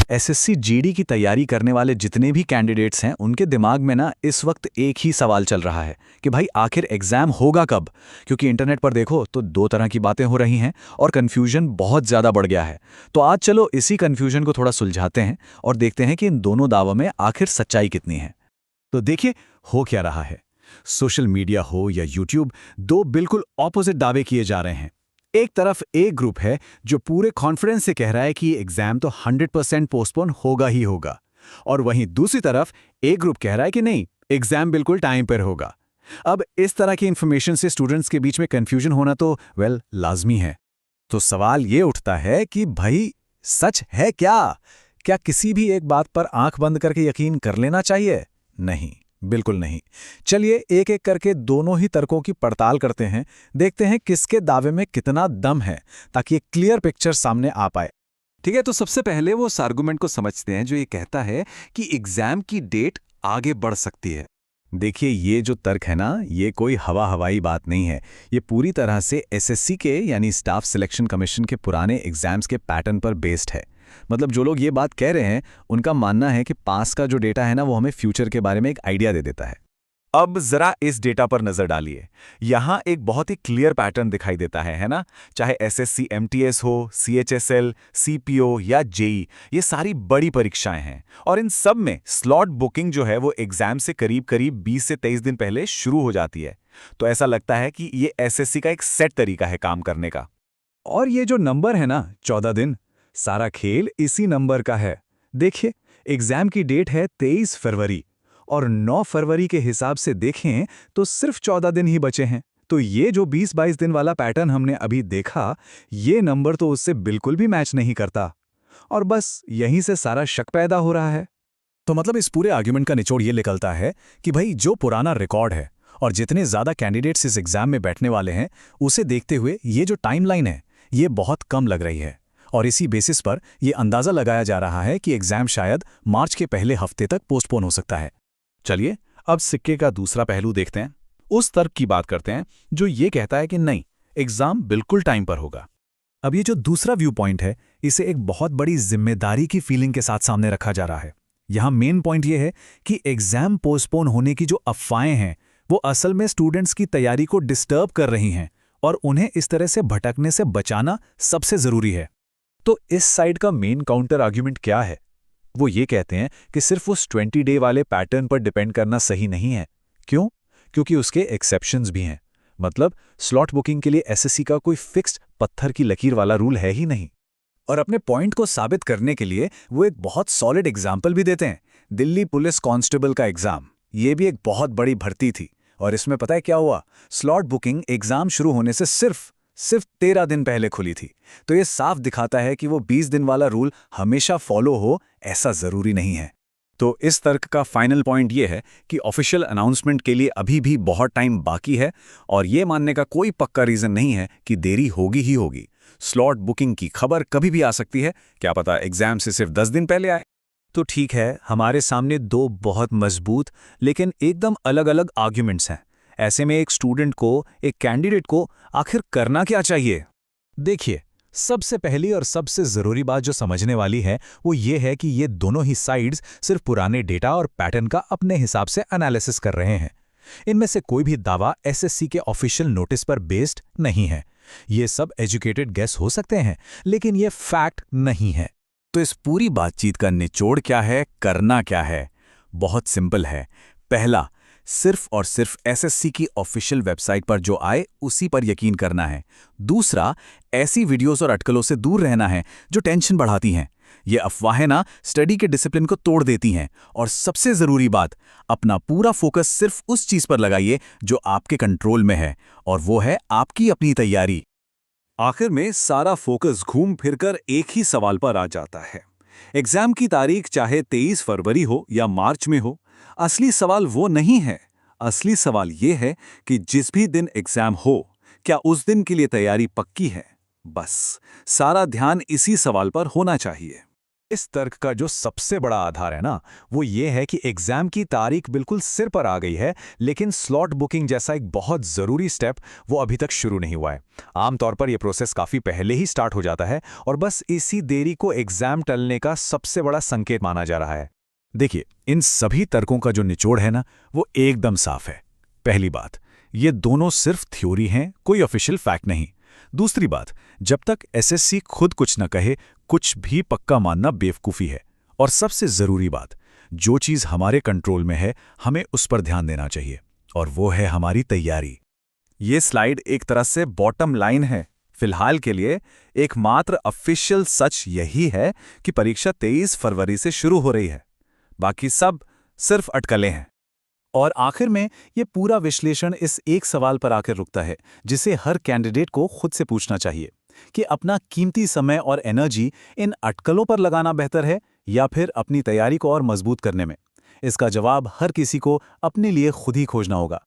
SSC GD की तैयारी करने वाले जितने भी कैंडिडेट्स हैं उनके दिमाग में ना इस वक्त एक ही सवाल चल रहा है कि भाई आखिर एग्जाम होगा कब। क्योंकि इंटरनेट पर देखो तो दो तरह की बातें हो रही हैं और कन्फ्यूजन बहुत ज़्यादा बढ़ गया है। तो आज चलो इसी कन्फ्यूजन को थोड़ा सुलझाते हैं और देखते हैं कि इन दोनों दावों में आखिर सच्चाई कितनी है। तो देखिए हो क्या रहा है। सोशल मीडिया हो या यूट्यूब, दो बिल्कुल ऑपोजिट दावे किए जा रहे हैं। एक तरफ एक ग्रुप है जो पूरे कॉन्फिडेंस से कह रहा है कि ये एग्जाम तो 100% पोस्टपोन होगा ही होगा, और वहीं दूसरी तरफ एक ग्रुप कह रहा है कि नहीं, एग्जाम बिल्कुल टाइम पर होगा। अब इस तरह की इंफॉर्मेशन से स्टूडेंट्स के बीच में कंफ्यूजन होना तो लाजमी है। तो सवाल ये उठता है कि भाई सच है क्या? क्या किसी भी एक बात पर आंख बंद करके यकीन कर लेना चाहिए? नहीं, बिल्कुल नहीं। चलिए एक एक करके दोनों ही तर्कों की पड़ताल करते हैं, देखते हैं किसके दावे में कितना दम है, ताकि एक क्लियर पिक्चर सामने आ पाए। ठीक है, तो सबसे पहले वो उस आर्गुमेंट को समझते हैं जो ये कहता है कि एग्जाम की डेट आगे बढ़ सकती है। देखिए ये जो तर्क है ना, ये कोई हवाई बात नहीं है। ये पूरी तरह से एसएससी के यानी स्टाफ सिलेक्शन कमीशन के पुराने एग्जाम्स के पैटर्न पर बेस्ड है। मतलब जो लोग ये बात कह रहे हैं उनका मानना है कि पास का जो डेटा है ना, वो हमें फ्यूचर के बारे में एक आइडिया दे देता है। अब जरा इस डेटा पर नजर डालिए। यहाँ एक बहुत ही क्लियर पैटर्न दिखाई देता है ना? चाहे एसएससी एमटीएस हो, सीएचएसएल, सीपीओ या जेई, ये सारी बड़ी परीक्षाएं हैं और इन सब में स्लॉट बुकिंग जो है वो एग्जाम से करीब करीब 20 से 23 दिन पहले शुरू हो जाती है। तो ऐसा लगता है कि ये एसएससी का एक सेट तरीका है काम करने का। और ये जो नंबर है ना, 14 दिन, सारा खेल इसी नंबर का है। देखिए, एग्जाम की डेट है 23 फरवरी और 9 फरवरी के हिसाब से देखें तो सिर्फ 14 दिन ही बचे हैं। तो ये जो 20-22 दिन वाला पैटर्न हमने अभी देखा, ये नंबर तो उससे बिल्कुल भी मैच नहीं करता। और बस यहीं से सारा शक पैदा हो रहा है। तो मतलब इस पूरे आर्ग्यूमेंट का निचोड़ ये निकलता है कि भाई जो पुराना रिकॉर्ड है और जितने ज़्यादा कैंडिडेट्स इस एग्जाम में बैठने वाले हैं, उसे देखते हुए ये जो टाइमलाइन है ये बहुत कम लग रही है। और इसी बेसिस पर यह अंदाज़ा लगाया जा रहा है कि एग्जाम शायद मार्च के पहले हफ्ते तक पोस्टपोन हो सकता है। चलिए अब सिक्के का दूसरा पहलू देखते हैं। उस तर्क की बात करते हैं जो ये कहता है कि नहीं, एग्जाम बिल्कुल टाइम पर होगा। अब ये जो दूसरा व्यू पॉइंट है, इसे एक बहुत बड़ी जिम्मेदारी की फीलिंग के साथ सामने रखा जा रहा है। यहाँ मेन पॉइंट ये है कि एग्जाम पोस्टपोन होने की जो अफवाहें हैं वो असल में स्टूडेंट्स की तैयारी को डिस्टर्ब कर रही हैं और उन्हें इस तरह से भटकने से बचाना सबसे जरूरी है। तो इस साइड का मेन काउंटर आर्ग्यूमेंट क्या है? वो ये कहते हैं कि सिर्फ उस 20 डे वाले पैटर्न पर डिपेंड करना सही नहीं है। क्यों? क्योंकि उसके एक्सेप्शंस भी हैं। मतलब स्लॉट बुकिंग के लिए एसएससी का कोई फिक्स्ड पत्थर की लकीर वाला रूल है ही नहीं। और अपने पॉइंट को साबित करने के लिए वो एक बहुत सॉलिड एग्जाम्पल भी देते हैं। दिल्ली पुलिस कांस्टेबल का एग्जाम, ये भी एक बहुत बड़ी भर्ती थी और इसमें पता है क्या हुआ? स्लॉट बुकिंग एग्जाम शुरू होने से सिर्फ 13 दिन पहले खुली थी। तो ये साफ दिखाता है कि वो 20 दिन वाला रूल हमेशा फॉलो हो ऐसा जरूरी नहीं है। तो इस तर्क का फाइनल पॉइंट ये है कि ऑफिशियल अनाउंसमेंट के लिए अभी भी बहुत टाइम बाकी है और ये मानने का कोई पक्का रीजन नहीं है कि देरी होगी ही होगी। स्लॉट बुकिंग की खबर कभी भी आ सकती है, क्या पता एग्जाम से सिर्फ 10 दिन पहले आए। तो ठीक है, हमारे सामने दो बहुत मजबूत लेकिन एकदम अलग अलग आर्ग्यूमेंट्स हैं। ऐसे में एक स्टूडेंट को, एक कैंडिडेट को आखिर करना क्या चाहिए? देखिए, सबसे पहली और सबसे जरूरी बात जो समझने वाली है वो ये है कि ये दोनों ही साइड्स सिर्फ पुराने डेटा और पैटर्न का अपने हिसाब से एनालिसिस कर रहे हैं। इनमें से कोई भी दावा एसएससी के ऑफिशियल नोटिस पर बेस्ड नहीं है। ये सब एजुकेटेड गेस हो सकते हैं, लेकिन ये फैक्ट नहीं है। तो इस पूरी बातचीत का निचोड़ क्या है, करना क्या है? बहुत सिंपल है। पहला, सिर्फ और सिर्फ एसएससी की ऑफिशियल वेबसाइट पर जो आए उसी पर यकीन करना है। दूसरा, ऐसी वीडियोस और अटकलों से दूर रहना है जो टेंशन बढ़ाती हैं। ये अफवाहें ना स्टडी के डिसिप्लिन को तोड़ देती हैं। और सबसे जरूरी बात, अपना पूरा फोकस सिर्फ उस चीज पर लगाइए जो आपके कंट्रोल में है, और वो है आपकी अपनी तैयारी। आखिर में सारा फोकस घूम फिरकर एक ही सवाल पर आ जाता है। एग्जाम की तारीख चाहे 23 फरवरी हो या मार्च में हो, असली सवाल वो नहीं है। असली सवाल ये है कि जिस भी दिन एग्जाम हो, क्या उस दिन के लिए तैयारी पक्की है? बस सारा ध्यान इसी सवाल पर होना चाहिए। इस तर्क का जो सबसे बड़ा आधार है ना, वो ये है कि एग्जाम की तारीख बिल्कुल सिर पर आ गई है, लेकिन स्लॉट बुकिंग जैसा एक बहुत ज़रूरी स्टेप वो अभी तक शुरू नहीं हुआ है। आमतौर पर यह प्रोसेस काफ़ी पहले ही स्टार्ट हो जाता है और बस इसी देरी को एग्जाम टलने का सबसे बड़ा संकेत माना जा रहा है। देखिए, इन सभी तर्कों का जो निचोड़ है ना, वो एकदम साफ है। पहली बात, ये दोनों सिर्फ थ्योरी हैं, कोई ऑफिशियल फैक्ट नहीं। दूसरी बात, जब तक एसएससी खुद कुछ न कहे, कुछ भी पक्का मानना बेवकूफ़ी है। और सबसे ज़रूरी बात, जो चीज़ हमारे कंट्रोल में है, हमें उस पर ध्यान देना चाहिए, और वो है हमारी तैयारी। ये स्लाइड एक तरह से बॉटम लाइन है। फिलहाल के लिए एकमात्र ऑफिशियल सच यही है कि परीक्षा 23 फरवरी से शुरू हो रही है। बाकी सब सिर्फ अटकलें हैं। और आखिर में ये पूरा विश्लेषण इस एक सवाल पर आकर रुकता है, जिसे हर कैंडिडेट को खुद से पूछना चाहिए कि अपना कीमती समय और एनर्जी इन अटकलों पर लगाना बेहतर है या फिर अपनी तैयारी को और मजबूत करने में। इसका जवाब हर किसी को अपने लिए खुद ही खोजना होगा।